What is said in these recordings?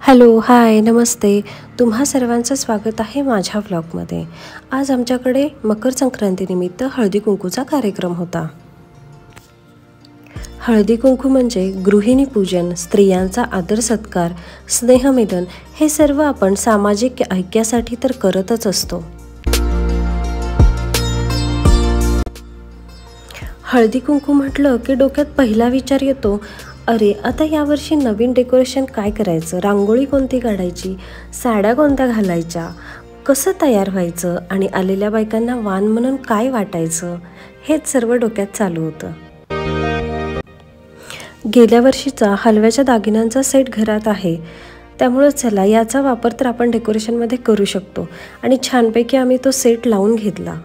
Hello, हाय, नमस्ते. तुम्हा सर्वांचं स्वागत आहे माझ्या व्लॉगमध्ये. आज आमच्याकडे मकर संक्रांतीनिमित्त हळदी-कुंकूचा कार्यक्रम होता. हळदी-कुंकू म्हणजे गृहिणी पूजन, स्त्रियांचा आदर सत्कार, स्नेहमिलन हे सर्व आपण सामाजिक ऐक्यासाठी तर करतच असतो. हळदी-कुंकू म्हटलं की डोक्यात पहिला विचार येतो, अरे आता यावर्षी नवीन डेकोरेशन काय करायचं, रांगोळी कोणती काढायची, साड्या कोणत्या घालायच्या, कसं तयार व्हायचं आणि आलेल्या बायकांना वाण म्हणून काय वाटायचं, हेच सर्व डोक्यात चालू होतं. गेल्या वर्षीचा हलव्याच्या दागिन्यांचा सेट घरात आहे, त्यामुळं चला याचा वापर तर आपण डेकोरेशनमध्ये करू शकतो आणि छानपैकी आम्ही तो सेट लावून घेतला.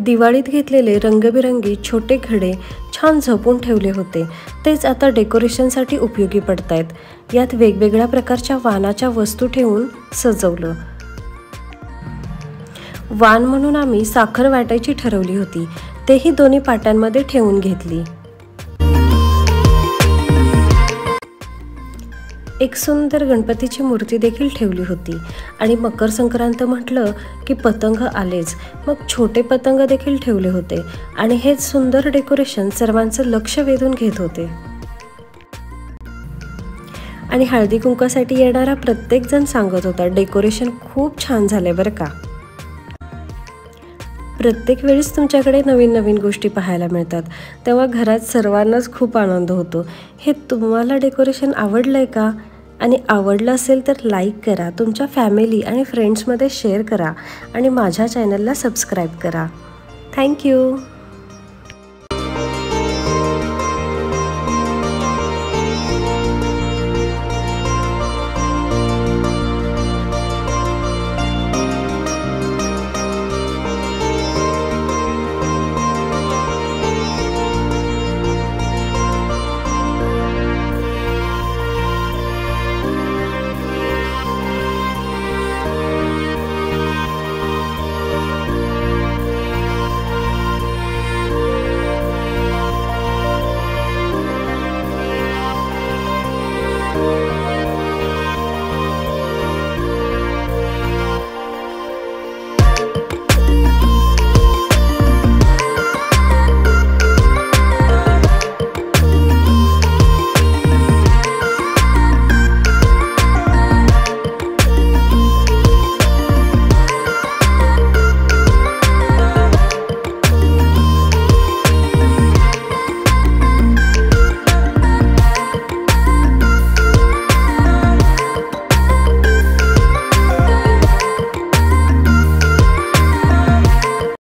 दिवाळीत घेतलेले रंगबिरंगी छोटे घडे छान जपून ठेवले होते, तेच आता डेकोरेशनसाठी उपयोगी पडत आहेत. यात वेगवेगळ्या प्रकारच्या वाणाच्या वस्तू ठेवून सजवलं. वाण म्हणून आम्ही साखर वाटायची ठरवली होती, तेही दोन्ही पाट्यांमध्ये ठेवून घेतली. एक सुंदर गणपतीची मूर्ती देखील ठेवली होती आणि मकर संक्रांत म्हटलं की पतंग आलेच, मग छोटे पतंग देखील ठेवले होते आणि हेच सुंदर डेकोरेशन सर्वांचं लक्ष वेधून घेत होते. आणि हळदी कुंकासाठी येणारा प्रत्येक जण सांगत होता, डेकोरेशन खूप छान झाले बरं का. प्रत्येक वेळेस तुमच्याकडे नवीन नवीन गोष्टी पाहायला मिळतात, तेव्हा घरात सर्वांनाच खूप आनंद होतो. हे तुम्हाला डेकोरेशन आवडलंय का? आणि आवडलं असेल तर लाईक करा, तुमच्या फॅमिली आणि फ्रेंड्समध्ये शेअर करा आणि माझ्या चॅनलला सबस्क्राईब करा. थँक्यू.